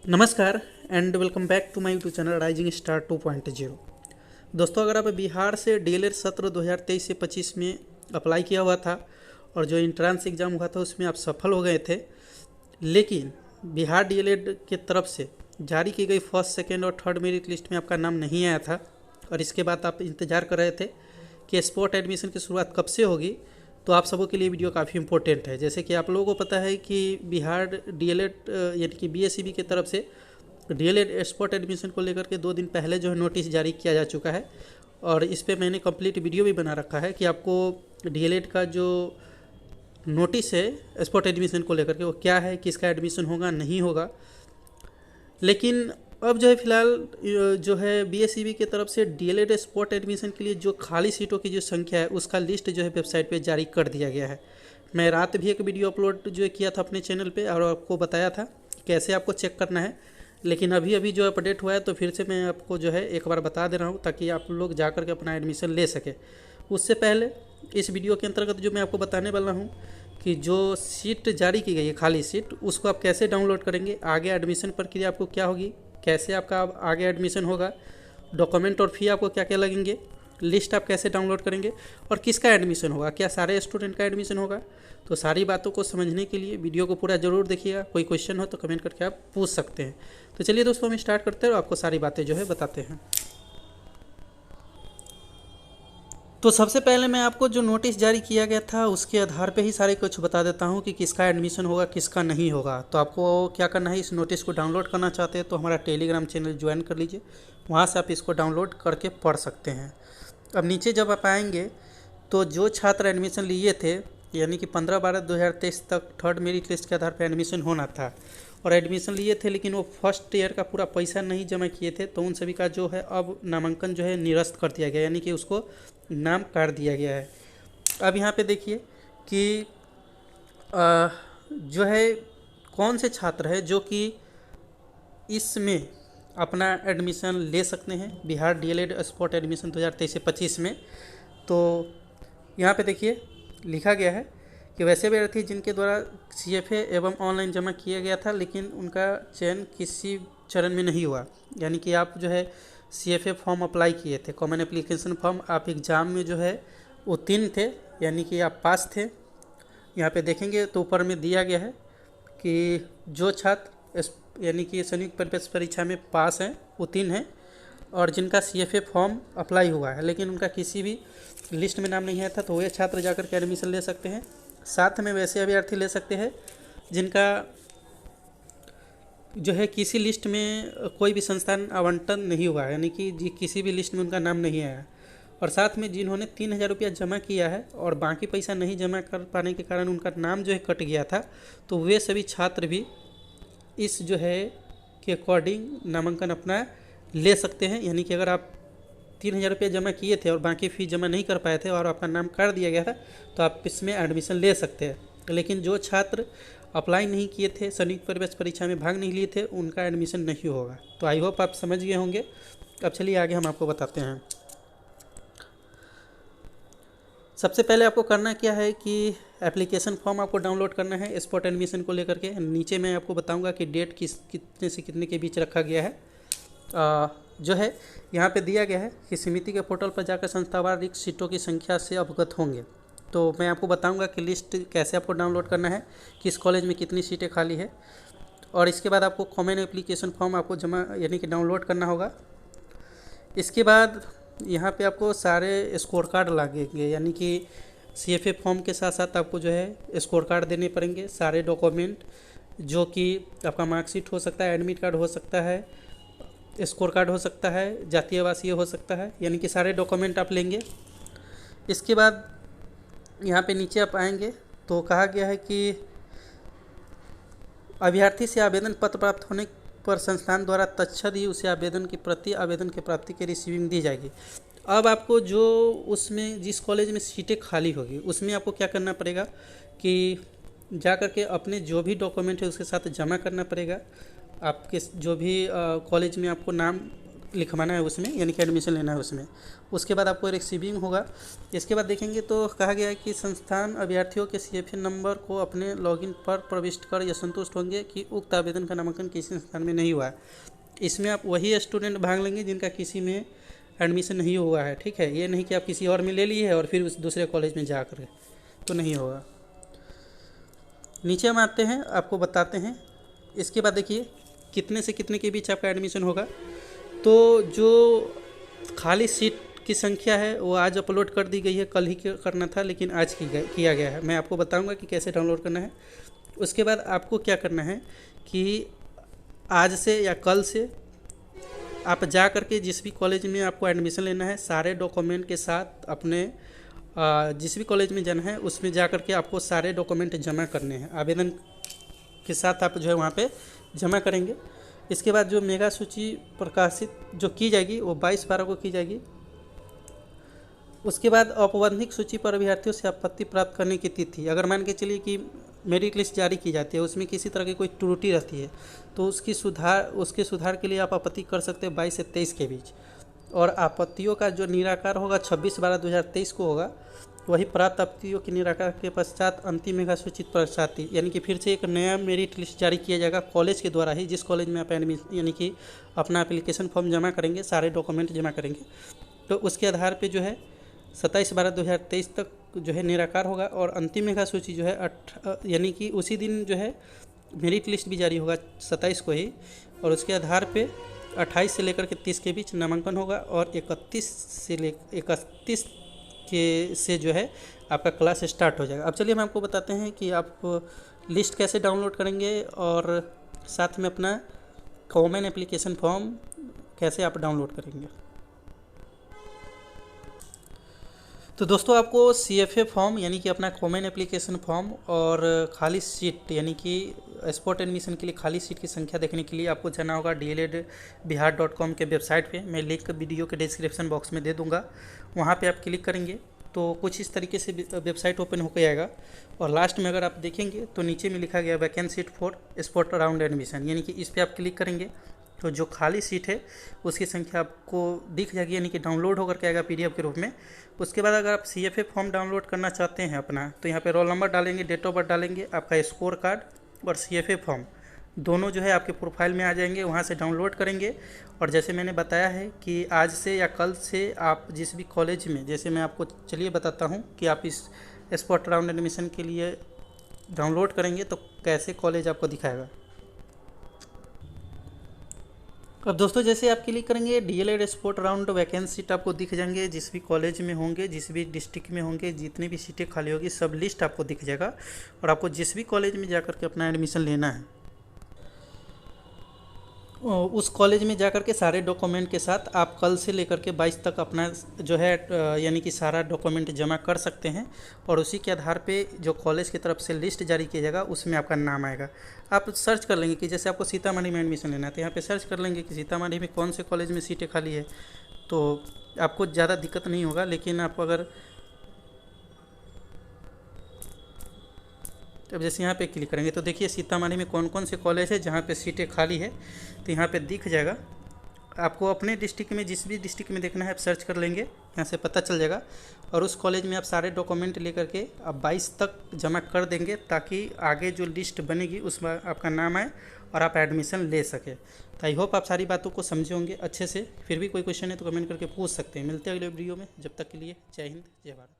नमस्कार and welcome back to my YouTube channel rising star 2.0। दोस्तों, अगर आप बिहार से डीएलएड सत्र 2023 से 25 में अप्लाई किया हुआ था और जो इंट्रांस एग्ज़ाम हुआ था उसमें आप सफल हो गए थे, लेकिन बिहार डीएलएड की तरफ से जारी की गई फर्स्ट, सेकेंड और थर्ड मेरिट लिस्ट में आपका नाम नहीं आया था और इसके बाद आप इंतज़ार कर रहे थे कि स्पॉट एडमिशन की शुरुआत कब से होगी, तो आप सबों के लिए वीडियो काफ़ी इंपॉर्टेंट है। जैसे कि आप लोगों को पता है कि बिहार डीएलएड यानी कि बीएसईबी की तरफ से डीएलएड स्पॉट एडमिशन को लेकर के 2 दिन पहले जो है नोटिस जारी किया जा चुका है और इस पे मैंने कंप्लीट वीडियो भी बना रखा है कि आपको डीएलएड का जो नोटिस है स्पॉट एडमिशन को लेकर के वो क्या है, किसका एडमिशन होगा नहीं होगा। लेकिन अब जो है फ़िलहाल जो है बीएसईबी की तरफ से डीएलएड स्पॉट एडमिशन के लिए जो खाली सीटों की जो संख्या है उसका लिस्ट जो है वेबसाइट पे जारी कर दिया गया है। मैं रात भी एक वीडियो अपलोड जो किया था अपने चैनल पे और आपको बताया था कैसे आपको चेक करना है, लेकिन अभी अभी जो अपडेट हुआ है तो फिर से मैं आपको जो है एक बार बता दे रहा हूँ ताकि आप लोग जा कर के अपना एडमिशन ले सके। उससे पहले इस वीडियो के अंतर्गत जो मैं आपको बताने वाला हूँ कि जो सीट जारी की गई है खाली सीट, उसको आप कैसे डाउनलोड करेंगे, आगे एडमिशन प्रक्रिया आपको क्या होगी, कैसे आपका आगे एडमिशन होगा, डॉक्यूमेंट और फी आपको क्या क्या लगेंगे, लिस्ट आप कैसे डाउनलोड करेंगे और किसका एडमिशन होगा, क्या सारे स्टूडेंट का एडमिशन होगा। तो सारी बातों को समझने के लिए वीडियो को पूरा ज़रूर देखिएगा। कोई क्वेश्चन हो तो कमेंट करके आप पूछ सकते हैं। तो चलिए दोस्तों, हम स्टार्ट करते हैं और आपको सारी बातें जो है बताते हैं। तो सबसे पहले मैं आपको जो नोटिस जारी किया गया था उसके आधार पे ही सारे कुछ बता देता हूँ कि किसका एडमिशन होगा किसका नहीं होगा। तो आपको क्या करना है, इस नोटिस को डाउनलोड करना चाहते हैं तो हमारा टेलीग्राम चैनल ज्वाइन कर लीजिए, वहाँ से आप इसको डाउनलोड करके पढ़ सकते हैं। अब नीचे जब आप आएंगे तो जो छात्र एडमिशन लिए थे यानी कि 15/12/2023 तक थर्ड मेरिट लिस्ट के आधार पर एडमिशन होना था और एडमिशन लिए थे लेकिन वो फर्स्ट ईयर का पूरा पैसा नहीं जमा किए थे, तो उन सभी का जो है अब नामांकन जो है निरस्त कर दिया गया, यानी कि उसको नाम काट दिया गया है। अब यहाँ पे देखिए कि जो है कौन से छात्र है जो कि इसमें अपना एडमिशन ले सकते हैं बिहार डीएलएड स्पॉट एडमिशन 2023 से 25 में। तो यहाँ पे देखिए लिखा गया है कि वैसे अभ्यर्थी जिनके द्वारा सीएफए एवं ऑनलाइन जमा किया गया था लेकिन उनका चयन किसी चरण में नहीं हुआ, यानी कि आप जो है सीएफए फॉर्म अप्लाई किए थे, कॉमन एप्लीकेशन फॉर्म, आप एग्ज़ाम में जो है उत्तीर्ण थे यानी कि आप पास थे। यहाँ पे देखेंगे तो ऊपर में दिया गया है कि जो छात्र यानी कि संयुक्त प्रवेश परीक्षा में पास हैं, उत्तीर्ण हैं और जिनका सीएफए फॉर्म अप्लाई हुआ है लेकिन उनका किसी भी लिस्ट में नाम नहीं आया था, तो वे छात्र जाकर के एडमिशन ले सकते हैं। साथ में वैसे अभ्यर्थी ले सकते हैं जिनका जो है किसी लिस्ट में कोई भी संस्थान आवंटन नहीं हुआ है, यानी कि किसी भी लिस्ट में उनका नाम नहीं आया, और साथ में जिन्होंने 3000 रुपया जमा किया है और बाकी पैसा नहीं जमा कर पाने के कारण उनका नाम जो है कट गया था, तो वे सभी छात्र भी इस जो है के अकॉर्डिंग नामांकन अपना ले सकते हैं। यानी कि अगर आप 3000 रुपया जमा किए थे और बाकी फ़ी जमा नहीं कर पाए थे और आपका नाम काट दिया गया था तो आप इसमें एडमिशन ले सकते हैं। लेकिन जो छात्र अप्लाई नहीं किए थे, संयुक्त प्रवेश परीक्षा में भाग नहीं लिए थे, उनका एडमिशन नहीं होगा। तो आई होप आप समझ गए होंगे। अब चलिए आगे हम आपको बताते हैं। सबसे पहले आपको करना क्या है कि एप्लीकेशन फॉर्म आपको डाउनलोड करना है स्पॉट एडमिशन को लेकर के। नीचे मैं आपको बताऊंगा कि डेट कितने से कितने के बीच रखा गया है। जो है यहाँ पे दिया गया है कि समिति के पोर्टल पर जाकर संस्थावार रिक्त सीटों की संख्या से अवगत होंगे। तो मैं आपको बताऊंगा कि लिस्ट कैसे आपको डाउनलोड करना है, किस कॉलेज में कितनी सीटें खाली है, और इसके बाद आपको कॉमन एप्लीकेशन फॉर्म आपको जमा यानी कि डाउनलोड करना होगा। इसके बाद यहाँ पे आपको सारे स्कोर कार्ड लगेंगे, यानी कि सीएफए फॉर्म के साथ साथ आपको जो है स्कोर कार्ड देने पड़ेंगे, सारे डॉक्यूमेंट जो कि आपका मार्कशीट हो सकता है, एडमिट कार्ड हो सकता है, स्कोर कार्ड हो सकता है, जातीय आवासीय हो सकता है, यानी कि सारे डॉक्यूमेंट आप लेंगे। इसके बाद यहाँ पे नीचे आप आएंगे तो कहा गया है कि अभ्यर्थी से आवेदन पत्र प्राप्त होने पर संस्थान द्वारा तत्क्षण ही उसे आवेदन की प्रति आवेदन की प्राप्ति की रिसीविंग दी जाएगी। अब आपको जो उसमें जिस कॉलेज में सीटें खाली होगी उसमें आपको क्या करना पड़ेगा कि जा कर के अपने जो भी डॉक्यूमेंट है उसके साथ जमा करना पड़ेगा। आपके जो भी कॉलेज में आपको नाम लिखवाना है उसमें, यानी कि एडमिशन लेना है उसमें। उसके बाद आपको रिसीविंग होगा। इसके बाद देखेंगे तो कहा गया है कि संस्थान अभ्यर्थियों के CFA नंबर को अपने लॉगिन पर प्रविष्ट कर यह संतुष्ट होंगे कि उक्त आवेदन का नामांकन किसी संस्थान में नहीं हुआ है। इसमें आप वही स्टूडेंट भाग लेंगे जिनका किसी में एडमिशन नहीं हुआ है, ठीक है। ये नहीं कि आप किसी और में ले लिए है और फिर उस दूसरे कॉलेज में जा कर, तो नहीं होगा। नीचे हम आते हैं, आपको बताते हैं। इसके बाद देखिए कितने से कितने के बीच आपका एडमिशन होगा। तो जो खाली सीट की संख्या है वो आज अपलोड कर दी गई है, कल ही करना था लेकिन आज किया गया है। मैं आपको बताऊंगा कि कैसे डाउनलोड करना है। उसके बाद आपको क्या करना है कि आज से या कल से आप जा करके जिस भी कॉलेज में आपको एडमिशन लेना है, सारे डॉक्यूमेंट के साथ अपने जिस भी कॉलेज में जाना है उसमें जा करके आपको सारे डॉक्यूमेंट जमा करने हैं। आवेदन के साथ आप जो है वहाँ पे जमा करेंगे। इसके बाद जो मेगा सूची प्रकाशित जो की जाएगी वो 22/12 को की जाएगी। उसके बाद औपबंधिक सूची पर अभ्यर्थियों से आपत्ति प्राप्त करने की तिथि, अगर मान के चलिए कि मेरिट लिस्ट जारी की जाती है, उसमें किसी तरह की कोई त्रुटि रहती है तो उसके सुधार के लिए आप आपत्ति कर सकते हैं 22 से 23 के बीच। और आपत्तियों का जो निराकार होगा 26/12/2023 को होगा। वही प्राप्त आपत्तियों के निराकार के पश्चात अंतिम मेगा सूचित प्रकाशित, यानी कि फिर से एक नया मेरिट लिस्ट जारी किया जाएगा कॉलेज के द्वारा ही। जिस कॉलेज में आप एडमिशन यानी कि अपना एप्लीकेशन फॉर्म जमा करेंगे, सारे डॉक्यूमेंट जमा करेंगे, तो उसके आधार पर जो है 27/12/2023 तक जो है निराकार होगा। और अंतिम मेगा सूची जो है यानी कि उसी दिन जो है मेरिट लिस्ट भी जारी होगा 27 को ही। और उसके आधार पे 28 से लेकर के 30 के बीच नामांकन होगा। और 31 के से जो है आपका क्लास स्टार्ट हो जाएगा। अब चलिए हम आपको बताते हैं कि आप लिस्ट कैसे डाउनलोड करेंगे और साथ में अपना कॉमन एप्लीकेशन फॉर्म कैसे आप डाउनलोड करेंगे। तो दोस्तों आपको CFA फॉर्म यानी कि अपना कॉमन एप्लीकेशन फॉर्म और खाली सीट यानी कि स्पॉट एडमिशन के लिए खाली सीट की संख्या देखने के लिए आपको जाना होगा DLEDbihar.com के वेबसाइट पे। मैं लिंक वीडियो के डिस्क्रिप्शन बॉक्स में दे दूंगा, वहाँ पे आप क्लिक करेंगे तो कुछ इस तरीके से वेबसाइट ओपन होकर आएगा। और लास्ट में अगर आप देखेंगे तो नीचे में लिखा गया vacancy for spot round admission, यानी कि इस पर आप क्लिक करेंगे तो जो खाली सीट है उसकी संख्या आपको दिख जाएगी, यानी कि डाउनलोड होकर के आएगा PDF के रूप में। उसके बाद अगर आप CFA फॉर्म डाउनलोड करना चाहते हैं अपना, तो यहाँ पे रोल नंबर डालेंगे, डेट ऑफ बर्थ डालेंगे, आपका स्कोर कार्ड और CFA फॉर्म दोनों जो है आपके प्रोफाइल में आ जाएंगे। वहाँ से डाउनलोड करेंगे। और जैसे मैंने बताया है कि आज से या कल से आप जिस भी कॉलेज में, जैसे मैं आपको चलिए बताता हूँ कि आप इस स्पॉट राउंड एडमिशन के लिए डाउनलोड करेंगे तो कैसे कॉलेज आपको दिखाएगा। अब दोस्तों जैसे आप क्लिक करेंगे DLED spot round vacancy seat आपको दिख जाएंगे। जिस भी कॉलेज में होंगे, जिस भी डिस्ट्रिक्ट में होंगे, जितनी भी सीटें खाली होगी सब लिस्ट आपको दिख जाएगा। और आपको जिस भी कॉलेज में जाकर के अपना एडमिशन लेना है उस कॉलेज में जाकर के सारे डॉक्यूमेंट के साथ आप कल से लेकर के 22 तक अपना जो है यानी कि सारा डॉक्यूमेंट जमा कर सकते हैं। और उसी के आधार पे जो कॉलेज की तरफ से लिस्ट जारी किया जाएगा उसमें आपका नाम आएगा। आप सर्च कर लेंगे कि जैसे आपको सीतामढ़ी में एडमिशन लेना है तो यहाँ पे सर्च कर लेंगे कि सीतामढ़ी में कौन से कॉलेज में सीटें खाली है, तो आपको ज़्यादा दिक्कत नहीं होगा। लेकिन आप अगर अब जैसे यहाँ पे क्लिक करेंगे तो देखिए सीतामढ़ी में कौन कौन से कॉलेज है जहाँ पे सीटें खाली है, तो यहाँ पे दिख जाएगा। आपको अपने डिस्ट्रिक्ट में जिस भी डिस्ट्रिक्ट में देखना है आप सर्च कर लेंगे, यहाँ से पता चल जाएगा। और उस कॉलेज में आप सारे डॉक्यूमेंट लेकर के आप 22 तक जमा कर देंगे ताकि आगे जो लिस्ट बनेगी उसमें आपका नाम आए और आप एडमिशन ले सके। तो आई होप आप सारी बातों को समझे होंगे अच्छे से। फिर भी कोई क्वेश्चन है तो कमेंट करके पूछ सकते हैं। मिलते हैं अगले वीडियो में, जब तक के लिए जय हिंद जय भारत।